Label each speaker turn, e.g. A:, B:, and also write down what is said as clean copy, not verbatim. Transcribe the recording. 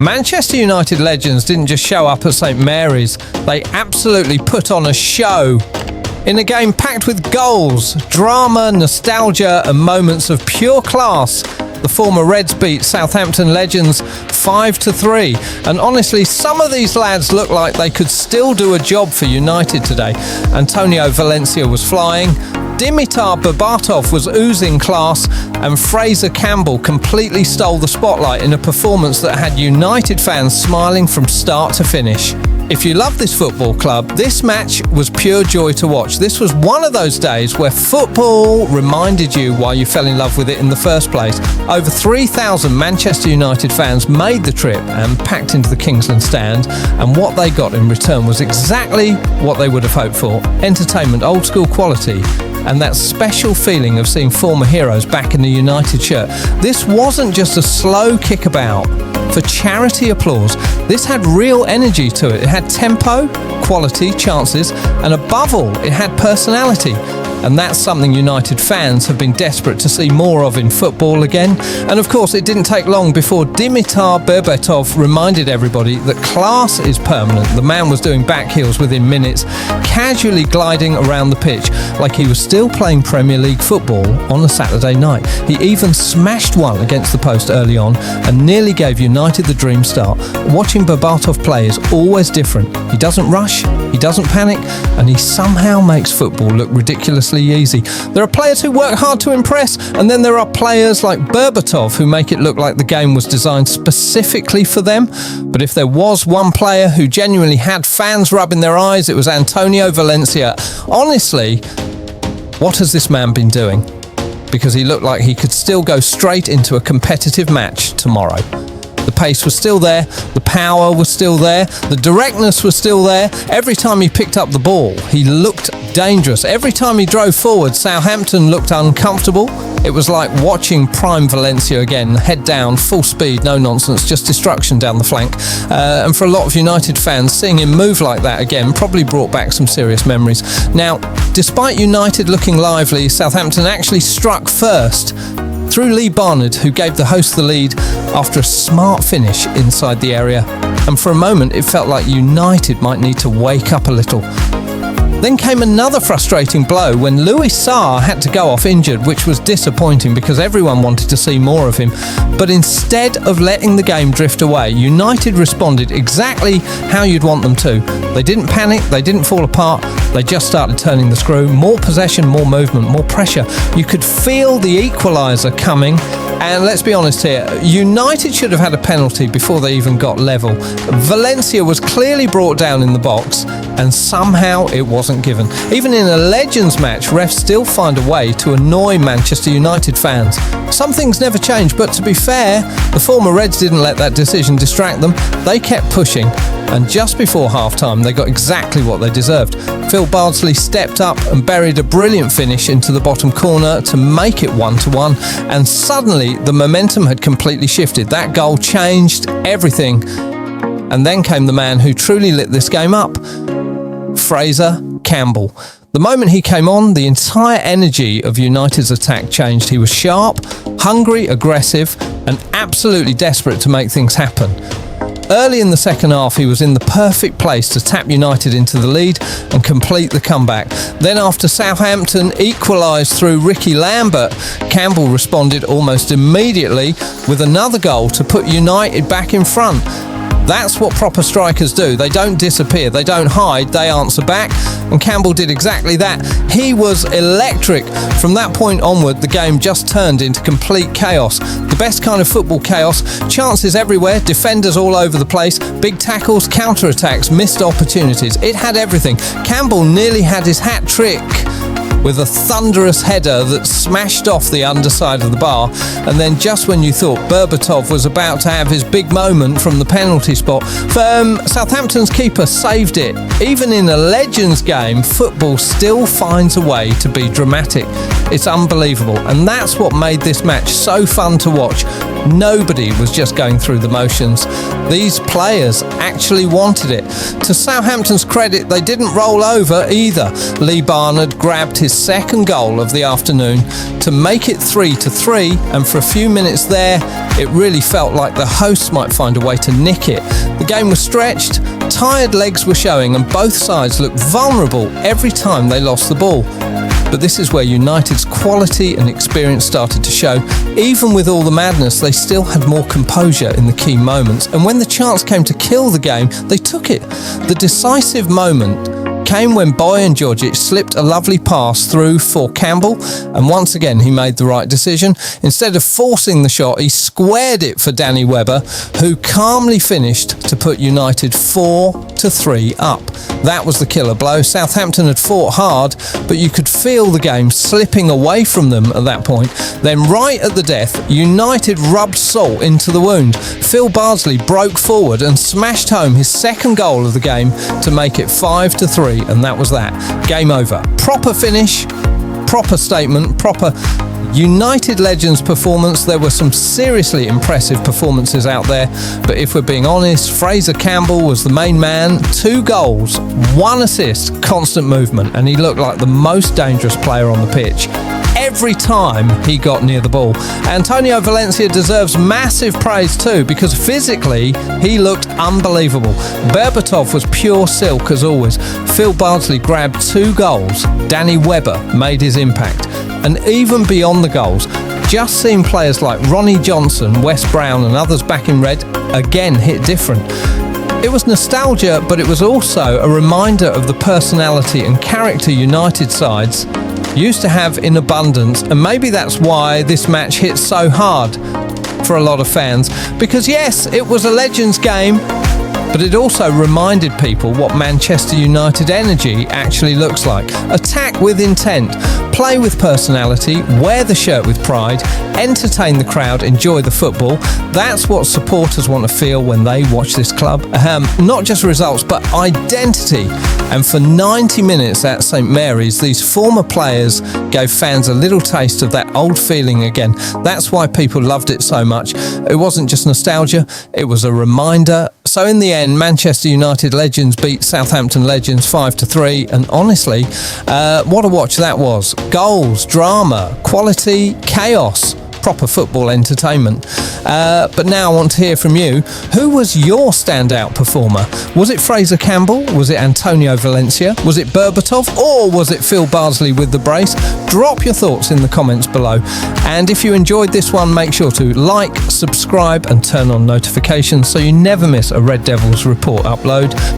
A: Manchester United Legends didn't just show up at St Mary's, they absolutely put on a show. In a game packed with goals, drama, nostalgia and moments of pure class, the former Reds beat Southampton Legends 5-3. And honestly, some of these lads look like they could still do a job for United today. Antonio Valencia was flying, Dimitar Berbatov was oozing class, and Fraizer Campbell completely stole the spotlight in a performance that had United fans smiling from start to finish. If you love this football club, this match was pure joy to watch. This was one of those days where football reminded you why you fell in love with it in the first place. Over 3,000 Manchester United fans made the trip and packed into the Kingsland stand, and what they got in return was exactly what they would have hoped for: entertainment, old school quality, and that special feeling of seeing former heroes back in the United shirt. This wasn't just a slow kickabout for charity applause. This had real energy to it. It had tempo, quality, chances, and above all, it had personality. And that's something United fans have been desperate to see more of in football again. And of course, it didn't take long before Dimitar Berbatov reminded everybody that class is permanent. The man was doing back heels within minutes, casually gliding around the pitch like he was still playing Premier League football on a Saturday night. He even smashed one against the post early on and nearly gave United the dream start. Watching Berbatov play is always different. He doesn't rush, he doesn't panic, and he somehow makes football look ridiculously easy. There are players who work hard to impress, and then there are players like Berbatov who make it look like the game was designed specifically for them. But if there was one player who genuinely had fans rubbing their eyes, it was Antonio Valencia. Honestly, what has this man been doing? Because he looked like he could still go straight into a competitive match tomorrow. The pace was still there, the power was still there, the directness was still there. Every time he picked up the ball, he looked dangerous. Every time he drove forward, Southampton looked uncomfortable. It was like watching prime Valencia again, head down, full speed, no nonsense, just destruction down the flank. And for a lot of United fans, seeing him move like that again probably brought back some serious memories. Now, despite United looking lively, Southampton actually struck first through Lee Barnard, who gave the hosts the lead after a smart finish inside the area. And for a moment, it felt like United might need to wake up a little. Then came another frustrating blow when Louis Sarr had to go off injured, which was disappointing because everyone wanted to see more of him. But instead of letting the game drift away, United responded exactly how you'd want them to. They didn't panic, they didn't fall apart, they just started turning the screw. More possession, more movement, more pressure. You could feel the equaliser coming. And let's be honest here, United should have had a penalty before they even got level. Valencia was clearly brought down in the box, and somehow it wasn't given. Even in a Legends match, refs still find a way to annoy Manchester United fans. Some things never change, but to be fair, the former Reds didn't let that decision distract them. They kept pushing, and just before half-time, they got exactly what they deserved. Phil Bardsley stepped up and buried a brilliant finish into the bottom corner to make it 1-1, and suddenly the momentum had completely shifted. That goal changed everything. And then came the man who truly lit this game up, Fraizer Campbell. The moment he came on, the entire energy of United's attack changed. He was sharp, hungry, aggressive, and absolutely desperate to make things happen. Early in the second half, he was in the perfect place to tap United into the lead and complete the comeback. Then after Southampton equalised through Ricky Lambert, Campbell responded almost immediately with another goal to put United back in front. That's what proper strikers do. They don't disappear, they don't hide, they answer back. And Campbell did exactly that. He was electric. From that point onward, the game just turned into complete chaos. The best kind of football chaos. Chances everywhere, defenders all over the place, big tackles, counter-attacks, missed opportunities. It had everything. Campbell nearly had his hat trick with a thunderous header that smashed off the underside of the bar, and then just when you thought Berbatov was about to have his big moment from the penalty spot, Southampton's keeper saved it. Even in a Legends game, football still finds a way to be dramatic. It's unbelievable, and that's what made this match so fun to watch. Nobody was just going through the motions. These players actually wanted it. To Southampton's credit, they didn't roll over either. Lee Barnard grabbed his second goal of the afternoon to make it 3-3, and for a few minutes there, it really felt like the hosts might find a way to nick it. The game was stretched, tired legs were showing, and both sides looked vulnerable every time they lost the ball. But this is where United's quality and experience started to show. Even with all the madness, they still had more composure in the key moments. And when the chance came to kill the game, they took it. The decisive moment came when Bojan Djordjic slipped a lovely pass through for Campbell, and once again he made the right decision. Instead of forcing the shot, he squared it for Danny Webber, who calmly finished to put United 4-3 up. That was the killer blow. Southampton had fought hard, but you could feel the game slipping away from them at that point. Then right at the death, United rubbed salt into the wound. Phil Bardsley broke forward and smashed home his second goal of the game to make it 5-3. And that was that. Game over. Proper finish, proper statement, proper United Legends performance. There were some seriously impressive performances out there, but if we're being honest, Fraizer Campbell was the main man. 2 goals, 1 assist, constant movement, and he looked like the most dangerous player on the pitch every time he got near the ball. Antonio Valencia deserves massive praise too, because physically he looked unbelievable. Berbatov was pure silk as always. Phil Bardsley grabbed 2 goals. Danny Webber made his impact. And even beyond the goals, just seeing players like Ronnie Johnson, Wes Brown and others back in red again hit different. It was nostalgia, but it was also a reminder of the personality and character United sides used to have in abundance, and maybe that's why this match hit so hard for a lot of fans, because yes, it was a Legends game, but it also reminded people what Manchester United energy actually looks like. Attack with intent, play with personality, wear the shirt with pride, entertain the crowd, enjoy the football. That's what supporters want to feel when they watch this club. Not just results, but identity. And for 90 minutes at St Mary's, these former players gave fans a little taste of that old feeling again. That's why people loved it so much. It wasn't just nostalgia, it was a reminder. So in the end, Manchester United Legends beat Southampton Legends 5-3, and honestly, what a watch that was. Goals, drama, quality, chaos. Proper football entertainment. But now I want to hear from you. Who was your standout performer? Was it Fraizer Campbell? Was it Antonio Valencia? Was it Berbatov? Or was it Phil Bardsley with the brace? Drop your thoughts in the comments below. And if you enjoyed this one, make sure to like, subscribe and turn on notifications so you never miss a Red Devils report upload.